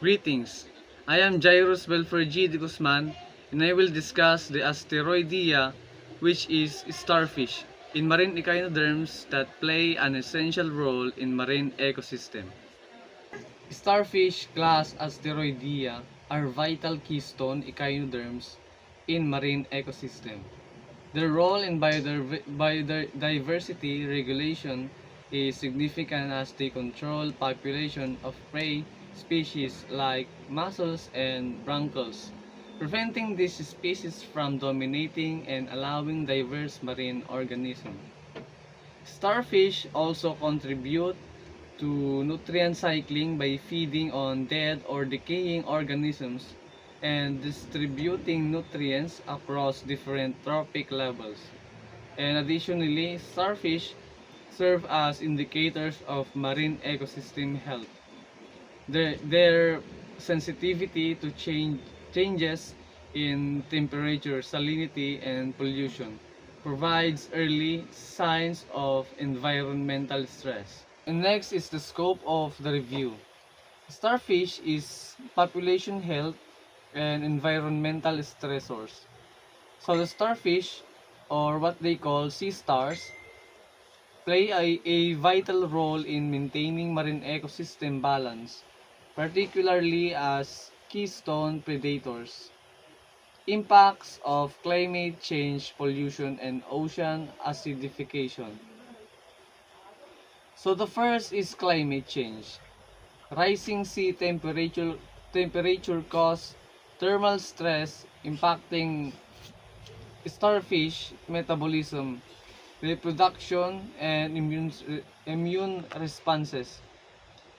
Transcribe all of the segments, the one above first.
Greetings. I am Jairus Belfer G. de Guzman, and I will discuss the Asteroidea, which is starfish, in marine echinoderms that play an essential role in marine ecosystem. Starfish class Asteroidea are vital keystone echinoderms in marine ecosystem. Their role in biodiversity regulation is significant as they control population of prey species like mussels and branchials, preventing these species from dominating and allowing diverse marine organisms. Starfish also contribute to nutrient cycling by feeding on dead or decaying organisms and distributing nutrients across different trophic levels. And additionally, starfish serve as indicators of marine ecosystem health. Their sensitivity to changes in temperature, salinity, and pollution provides early signs of environmental stress. And next is the scope of the review. Starfish is population health and environmental stressors. So the starfish, or what they call sea stars, play a vital role in maintaining marine ecosystem balance, particularly as keystone predators. Impacts of climate change, pollution, and ocean acidification. So the first is climate change. Rising sea temperature cause thermal stress impacting starfish metabolism, reproduction, and immune responses,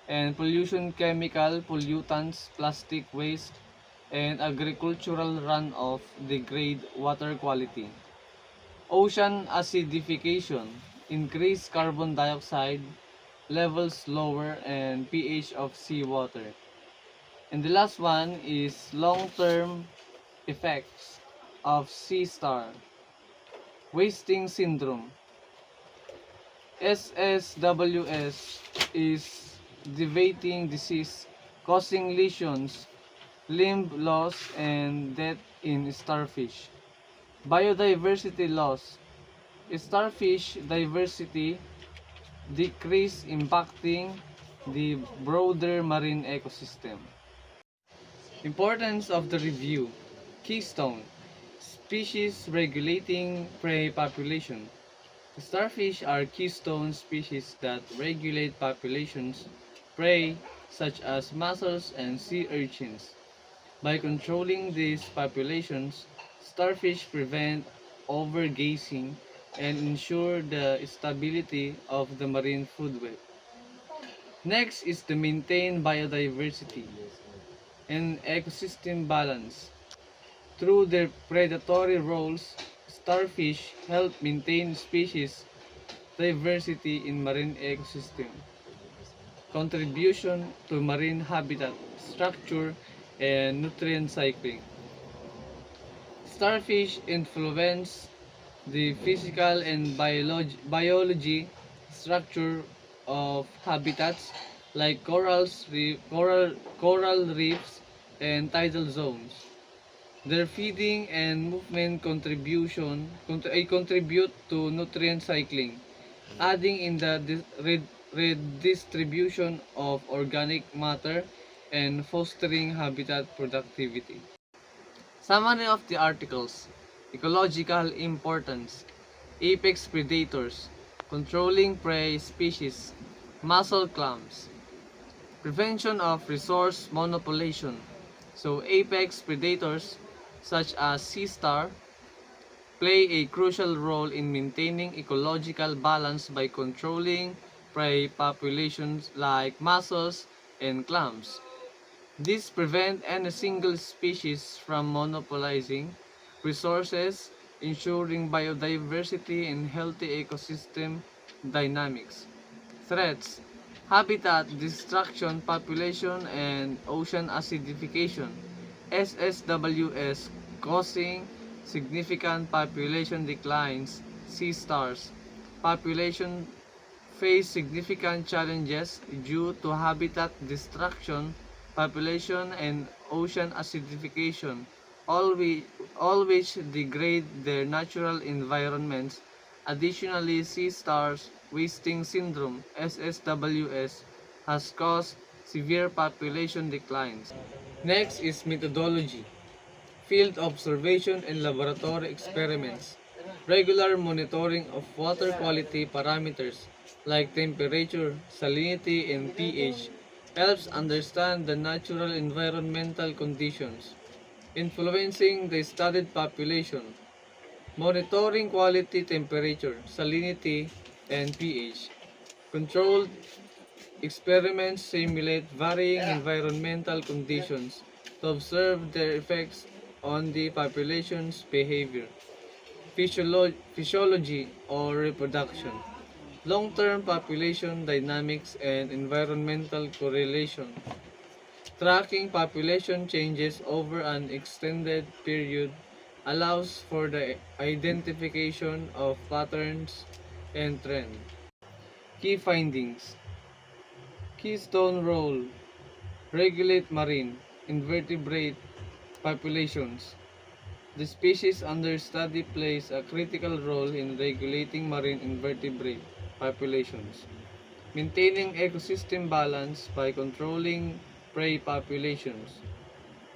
and pollution, chemical pollutants, plastic waste, and agricultural runoff degrade water quality. Ocean acidification, increased carbon dioxide levels lower and pH of seawater. And the last one is long-term effects of sea star. Wasting syndrome. SSWS is devastating disease causing lesions, limb loss, and death in starfish. Biodiversity loss. Starfish diversity decrease impacting the broader marine ecosystem. Importance of the review. Keystone. Species regulating prey population. Starfish are keystone species that regulate populations, prey such as mussels and sea urchins. By controlling these populations, starfish prevent overgazing and ensure the stability of the marine food web. Next is to maintain biodiversity and ecosystem balance. Through their predatory roles, starfish help maintain species diversity in marine ecosystem, contribution to marine habitat structure and nutrient cycling. Starfish influence the physical and biology structure of habitats like coral reefs and tidal zones. Their feeding and movement contribute to nutrient cycling, adding in the redistribution of organic matter and fostering habitat productivity. Summary of the articles. Ecological importance. Apex predators. Controlling prey species. Mussel clams. Prevention of resource monopolization. So apex predators such as sea star play a crucial role in maintaining ecological balance by controlling prey populations like mussels and clams. This prevents any single species from monopolizing resources, ensuring biodiversity and healthy ecosystem dynamics. Threats: habitat destruction, population, and ocean acidification. SSWS causing significant population declines. Sea stars. Population face significant challenges due to habitat destruction, population, and ocean acidification, all which degrade their natural environments. Additionally, sea stars wasting syndrome (SSWS) has caused severe population declines. Next is methodology, field observation and laboratory experiments. Regular monitoring of water quality parameters like temperature, salinity, and pH helps understand the natural environmental conditions influencing the studied population. Monitoring quality temperature, salinity, and pH. Controlled experiments simulate varying environmental conditions to observe their effects on the population's behavior, physiology, or reproduction. Long-term population dynamics and environmental correlation. Tracking population changes over an extended period allows for the identification of patterns and trends. Key findings. Keystone role. Regulate marine invertebrate populations. The species under study plays a critical role in regulating marine invertebrate populations, maintaining ecosystem balance by controlling prey populations.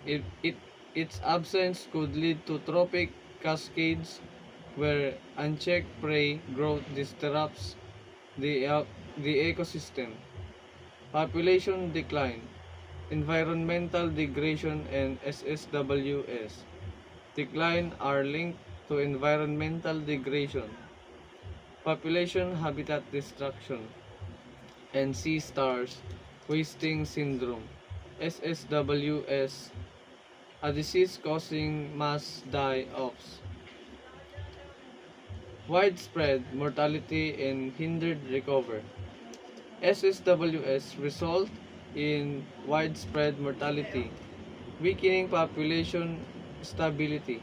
It, it, its absence could lead to trophic cascades where unchecked prey growth disrupts the ecosystem. Population decline, environmental degradation, and SSWS decline are linked to environmental degradation, population habitat destruction, and sea stars wasting syndrome (SSWS), a disease causing mass die-offs, widespread mortality, and hindered recovery. SSWS result in widespread mortality, weakening population stability.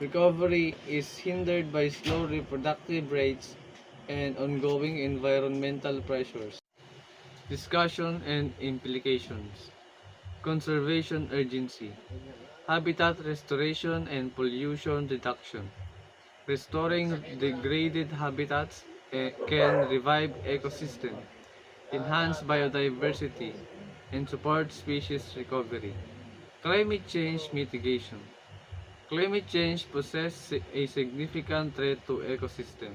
Recovery is hindered by slow reproductive rates and ongoing environmental pressures. Discussion and implications. Conservation urgency. Habitat restoration and pollution reduction. Restoring degraded habitats can revive ecosystem, enhance biodiversity, and support species recovery. Climate change mitigation. Climate change poses a significant threat to ecosystem,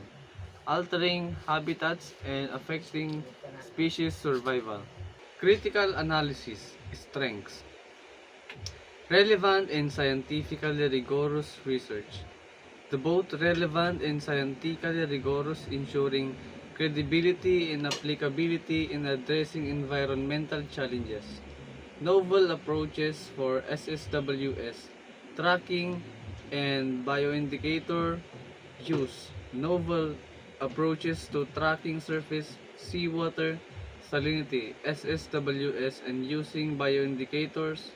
altering habitats and affecting species survival. Critical analysis strengths. Relevant and scientifically rigorous research. The both relevant and scientifically rigorous, ensuring credibility and applicability in addressing environmental challenges. Novel approaches for SSWS tracking and bioindicator use. Novel approaches to tracking surface seawater salinity (SSWS) and using bioindicators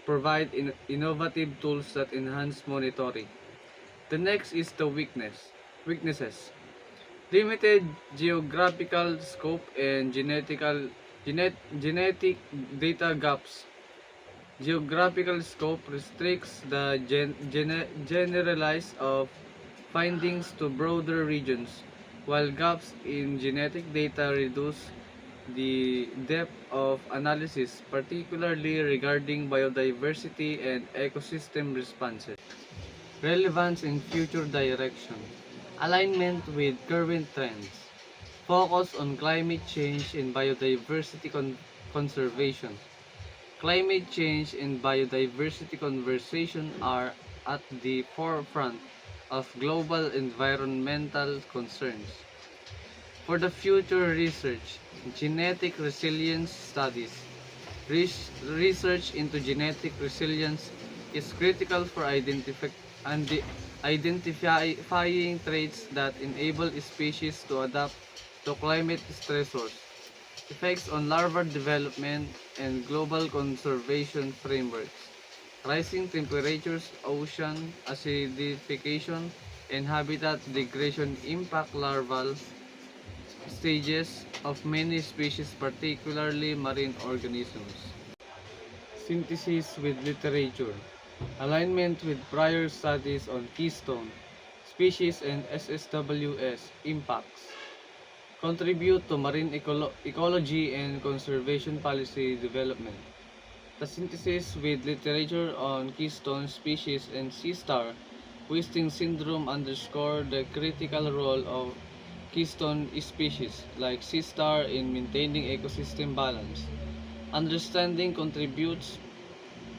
provide innovative tools that enhance monitoring. The next is the weaknesses. Limited geographical scope and genetic data gaps. Geographical scope restricts the generalize of findings to broader regions, while gaps in genetic data reduce the depth of analysis, particularly regarding biodiversity and ecosystem responses. Relevance in future direction. Alignment with current trends. Focus on climate change and biodiversity conservation. Climate change and biodiversity conservation are at the forefront of global environmental concerns. For the future research, genetic resilience studies. Research into genetic resilience is critical for identifying traits that enable species to adapt to climate stressors, effects on larval development, and global conservation frameworks. Rising temperatures, ocean acidification, and habitat degradation impact larval stages of many species, particularly marine organisms. Synthesis with literature. Alignment with prior studies on keystone species and SSWS impacts. Contribute to marine ecology and conservation policy development. The synthesis with literature on keystone species and sea star wasting syndrome underscore the critical role of keystone species like sea star in maintaining ecosystem balance. Understanding contributes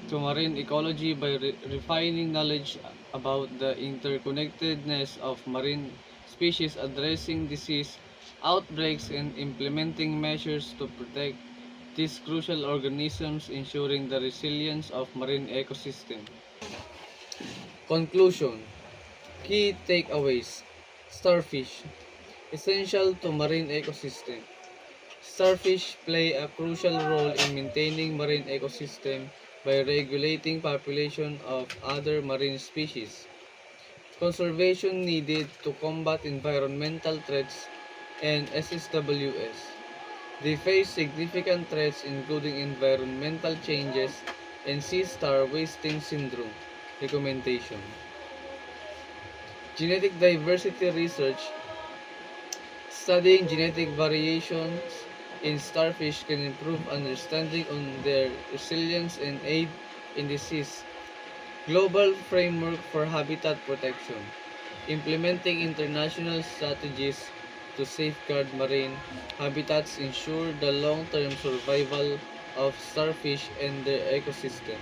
to marine ecology by refining knowledge about the interconnectedness of marine species, addressing disease outbreaks, and implementing measures to protect these crucial organisms, ensuring the resilience of marine ecosystem. Conclusion. Key takeaways. Starfish. Essential to marine ecosystem. Starfish play a crucial role in maintaining marine ecosystem by regulating population of other marine species. Conservation needed to combat environmental threats and SSWS. They face significant threats including environmental changes and sea star wasting syndrome. Recommendation. Genetic diversity research. Studying genetic variations in starfish can improve understanding on their resilience and aid in disease. Global framework for habitat protection. Implementing international strategies to safeguard marine habitats ensure the long-term survival of starfish and their ecosystem.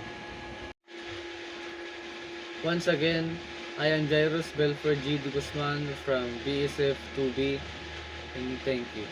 Once again, I am Jairus Belford G. de Guzman from BSF 2B, and thank you.